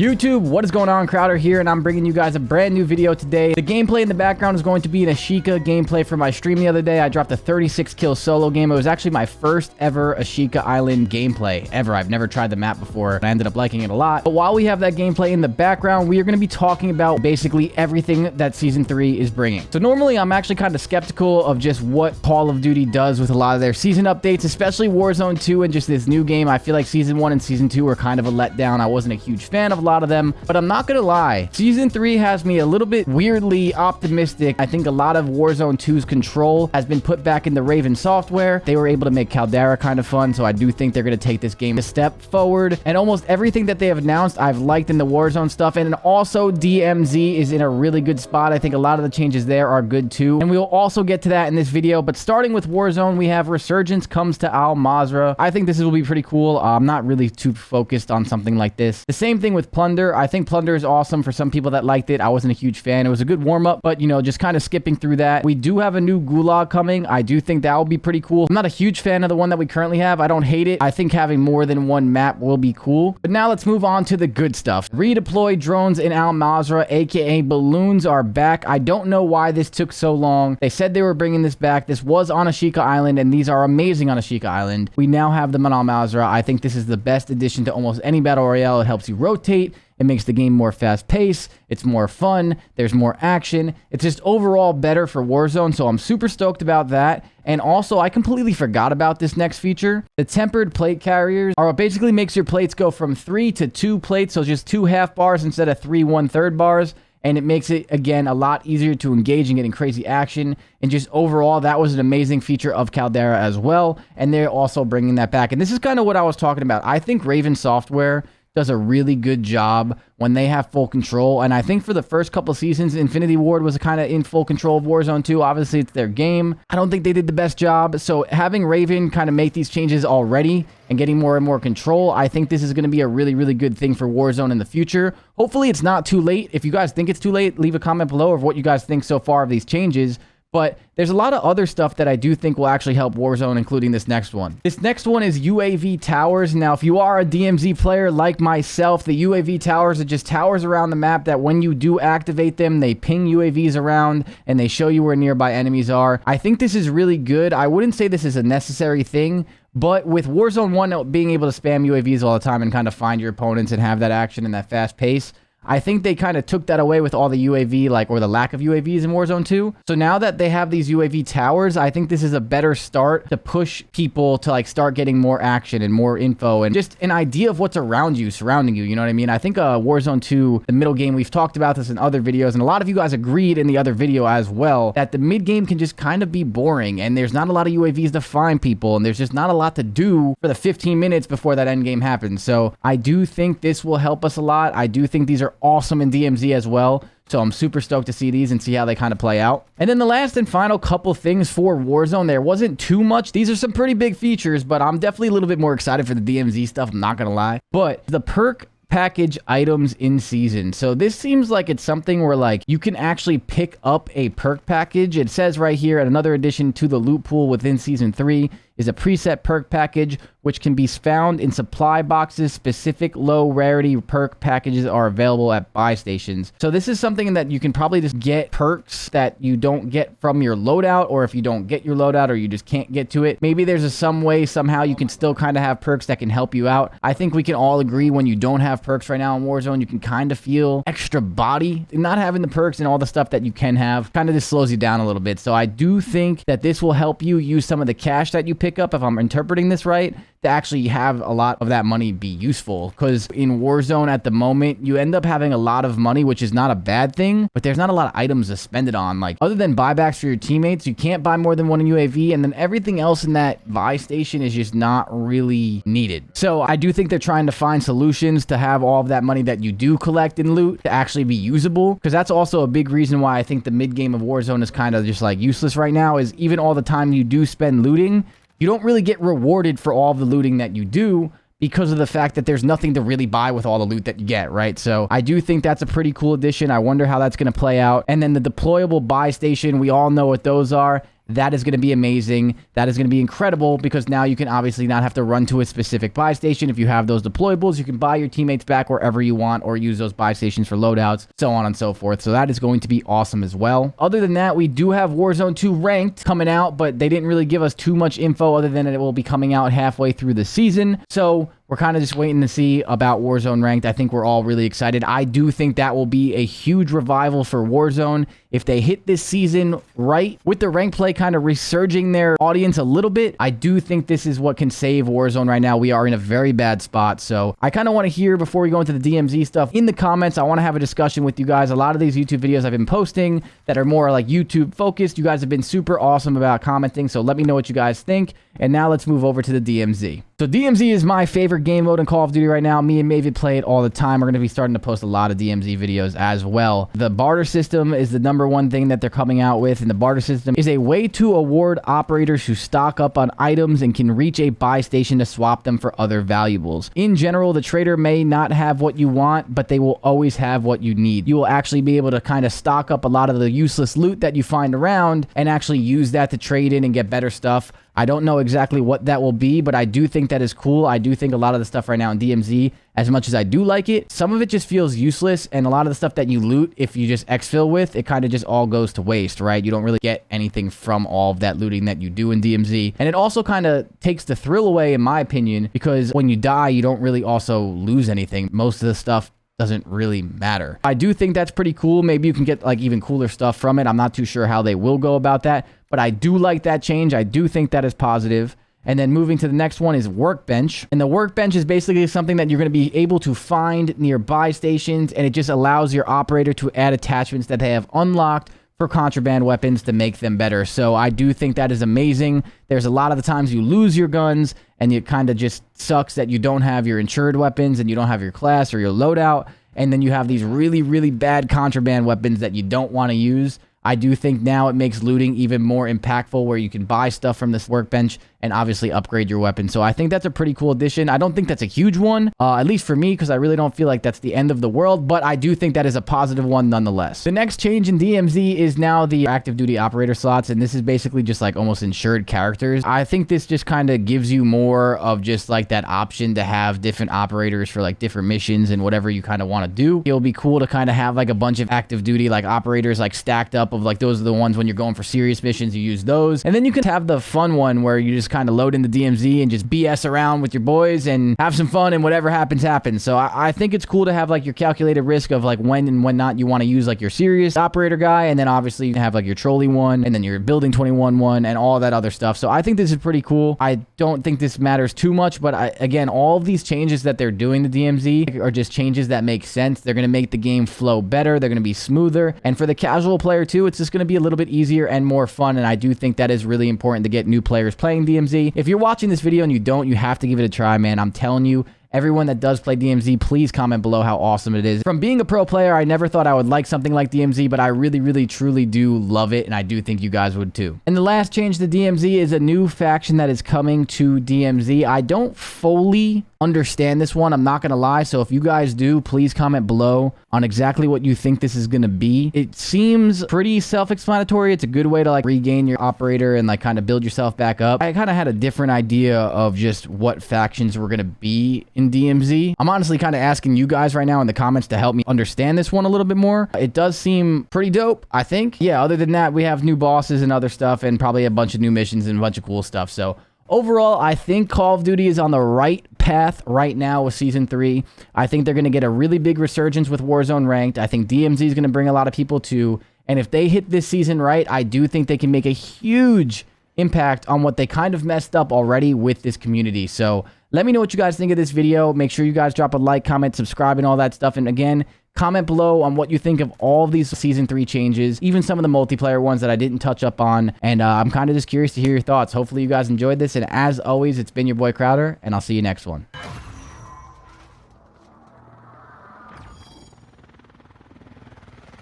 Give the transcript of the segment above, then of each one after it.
YouTube, what is going on? Crowder here, and I'm bringing you guys a brand new video today. The gameplay in the background is going to be an Ashika gameplay for my stream the other day. I dropped a 36 kill solo game. It was actually my first ever Ashika Island gameplay ever. I've never tried the map before. I ended up liking it a lot. But while we have that gameplay in the background, we are going to be talking about basically everything that Season 3 is bringing. So normally I'm actually kind of skeptical of just what Call of Duty does with a lot of their season updates, especially Warzone 2 and just this new game. I feel like Season 1 and Season 2 were kind of a letdown. I wasn't a huge fan of a lot of them, but I'm not gonna lie, Season 3 has me a little bit weirdly optimistic. I think a lot of Warzone 2's control has been put back into Raven Software. They were able to make Caldera kind of fun, so I do think they're gonna take this game a step forward. And almost everything that they have announced, I've liked in the Warzone stuff. And also DMZ is in a really good spot. I think a lot of the changes there are good too. And we'll also get to that in this video. But starting with Warzone, we have Resurgence comes to Al Mazrah. I think this will be pretty cool. I'm not really too focused on something like this. The same thing with Plunder. I think Plunder is awesome for some people that liked it. I wasn't a huge fan. It was a good warm-up, but, you know, just kind of skipping through that. We do have a new Gulag coming. I do think that will be pretty cool. I'm not a huge fan of the one that we currently have. I don't hate it. I think having more than one map will be cool. But now let's move on to the good stuff. Redeploy drones in Al Mazrah, aka balloons, are back. I don't know why this took so long. They said they were bringing this back. This was on Ashika Island, and these are amazing on Ashika Island. We now have them on Al Mazrah. I think this is the best addition to almost any battle royale. It helps you rotate. It makes the game more fast-paced. It's more fun. There's more action. It's just overall better for Warzone, so I'm super stoked about that. And also, I completely forgot about this next feature. The tempered plate carriers are what basically makes your plates go from 3 to 2 plates, so just 2 half bars instead of 3 1/3 bars. And it makes it, again, a lot easier to engage in getting crazy action. And just overall, that was an amazing feature of Caldera as well. And they're also bringing that back. And this is kind of what I was talking about. I think Raven Software does a really good job when they have full control. And I think for the first couple seasons, Infinity Ward was kind of in full control of Warzone 2. Obviously, it's their game. I don't think they did the best job. So having Raven kind of make these changes already and getting more and more control, I think this is going to be a really, really good thing for Warzone in the future. Hopefully, it's not too late. If you guys think it's too late, leave a comment below of what you guys think so far of these changes. But there's a lot of other stuff that I do think will actually help Warzone, including this next one. This next one is UAV towers. Now, if you are a DMZ player like myself, the UAV towers are just towers around the map that when you do activate them, they ping UAVs around and they show you where nearby enemies are. I think this is really good. I wouldn't say this is a necessary thing, but with Warzone 1 being able to spam UAVs all the time and kind of find your opponents and have that action and that fast pace, I think they kind of took that away with all the UAV, or the lack of UAVs in Warzone 2. So now that they have these UAV towers, I think this is a better start to push people to start getting more action and more info and just an idea of what's around you, surrounding you. You know what I mean? I think Warzone 2, the middle game, we've talked about this in other videos, and a lot of you guys agreed in the other video as well, that the mid game can just kind of be boring, and there's not a lot of UAVs to find people, and there's just not a lot to do for the 15 minutes before that end game happens. So I do think this will help us a lot. I do think these are awesome in DMZ as well. So I'm super stoked to see these and see how they kind of play out. And then the last and final couple things for Warzone, there wasn't too much. These are some pretty big features, but I'm definitely a little bit more excited for the DMZ stuff. I'm not going to lie. But the perk package items in season. So this seems like it's something where you can actually pick up a perk package. It says right here, another addition to the loot pool within Season 3 is a preset perk package, which can be found in supply boxes. Specific low rarity perk packages are available at buy stations. So this is something that you can probably just get perks that you don't get from your loadout, or if you don't get your loadout or you just can't get to it, maybe there's some way somehow you can still kind of have perks that can help you out. I think we can all agree when you don't have perks right now in Warzone, you can kind of feel extra body. Not having the perks and all the stuff that you can have kind of just slows you down a little bit. So I do think that this will help you use some of the cash that you pick up, if I'm interpreting this right, to actually have a lot of that money be useful. Because in Warzone at the moment, you end up having a lot of money, which is not a bad thing, but there's not a lot of items to spend it on. Other than buybacks for your teammates, you can't buy more than one UAV, and then everything else in that buy station is just not really needed. So I do think they're trying to find solutions to have all of that money that you do collect and loot to actually be usable, because that's also a big reason why I think the mid game of Warzone is kind of just useless right now, is even all the time you do spend looting, you don't really get rewarded for all of the looting that you do, because of the fact that there's nothing to really buy with all the loot that you get, right? So I do think that's a pretty cool addition. I wonder how that's going to play out. And then the deployable buy station, we all know what those are. that is going to be amazing. That is going to be incredible because now you can obviously not have to run to a specific buy station. If you have those deployables, you can buy your teammates back wherever you want or use those buy stations for loadouts, so on and so forth. So that is going to be awesome as well. Other than that, we do have Warzone 2 Ranked coming out, but they didn't really give us too much info other than it will be coming out halfway through the season. So we're kind of just waiting to see about Warzone Ranked. I think we're all really excited. I do think that will be a huge revival for Warzone. If they hit this season right, with the ranked play kind of resurging their audience a little bit, I do think this is what can save Warzone right now. We are in a very bad spot. So I kind of want to hear, before we go into the DMZ stuff, in the comments, I want to have a discussion with you guys. A lot of these YouTube videos I've been posting that are more like YouTube focused, you guys have been super awesome about commenting. So let me know what you guys think. And now let's move over to the DMZ. So DMZ is my favorite game mode in Call of Duty right now. Me and Mavid play it all the time. We're going to be starting to post a lot of DMZ videos as well. The barter system is the #1 thing that they're coming out with, and the barter system is a way to award operators who stock up on items and can reach a buy station to swap them for other valuables. In general, the trader may not have what you want, but they will always have what you need. You will actually be able to kind of stock up a lot of the useless loot that you find around and actually use that to trade in and get better stuff. I don't know exactly what that will be, but I do think that is cool. I do think a lot of the stuff right now in DMZ, as much as I do like it, some of it just feels useless, and a lot of the stuff that you loot, if you just exfil with, it kind of just all goes to waste, right? You don't really get anything from all of that looting that you do in DMZ. And it also kind of takes the thrill away, in my opinion, because when you die, you don't really also lose anything. Most of the stuff doesn't really matter. I do think that's pretty cool. Maybe you can get like even cooler stuff from it. I'm not too sure how they will go about that, but I do like that change. I do think that is positive. And then moving to the next one is Workbench. And the Workbench is basically something that you're going to be able to find near buy stations, and it just allows your operator to add attachments that they have unlocked for contraband weapons to make them better. So I do think that is amazing. There's a lot of the times you lose your guns and it kind of just sucks that you don't have your insured weapons and you don't have your class or your loadout. And then you have these really, really bad contraband weapons that you don't want to use. I do think now it makes looting even more impactful, where you can buy stuff from this Workbench and obviously upgrade your weapon. So I think that's a pretty cool addition. I don't think that's a huge one, at least for me, because I really don't feel like that's the end of the world, but I do think that is a positive one nonetheless. The next change in DMZ is now the active duty operator slots, and this is basically just like almost insured characters. I think this just kind of gives you more of just like that option to have different operators for like different missions and whatever you kind of want to do. It'll be cool to kind of have like a bunch of active duty like operators like stacked up, of like those are the ones when you're going for serious missions, you use those. And then you can have the fun one where you just kind of load into DMZ and just BS around with your boys and have some fun, and whatever happens, happens. So I think it's cool to have like your calculated risk of like when and when not you want to use like your serious operator guy, and then obviously you have like your trolley one, and then your building 21 one, and all that other stuff. So I think this is pretty cool. I don't think this matters too much, but again, all of these changes that they're doing to DMZ are just changes that make sense. They're going to make the game flow better. They're going to be smoother. And for the casual player too, it's just going to be a little bit easier and more fun. And I do think that is really important to get new players playing DMZ. If you're watching this video and you don't, you have to give it a try, man. I'm telling you, everyone that does play DMZ, please comment below how awesome it is. From being a pro player, I never thought I would like something like DMZ, but I really, really, truly do love it, and I do think you guys would too. And the last change to DMZ is a new faction that is coming to DMZ. I don't fully understand this one, I'm not gonna lie, so if you guys do, please comment below on exactly what you think this is gonna be. It seems pretty self-explanatory. It's a good way to like regain your operator and like kind of build yourself back up. I kind of had a different idea of just what factions were gonna be in DMZ. I'm honestly kind of asking you guys right now in the comments to help me understand this one a little bit more. It does seem pretty dope, I think. Yeah, other than that, we have new bosses and other stuff, and probably a bunch of new missions and a bunch of cool stuff. So overall, I think Call of Duty is on the right path right now with Season 3. I think they're going to get a really big resurgence with Warzone Ranked. I think DMZ is going to bring a lot of people too. And if they hit this season right, I do think they can make a huge impact on what they kind of messed up already with this community. So let me know what you guys think of this video. Make sure you guys drop a like, comment, subscribe, and all that stuff. And again, comment below on what you think of all of these Season 3 changes, even some of the multiplayer ones that I didn't touch up on. And I'm kind of just curious to hear your thoughts. Hopefully you guys enjoyed this. And as always, it's been your boy Crowder, and I'll see you next one.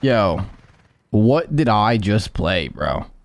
Yo, what did I just play, bro?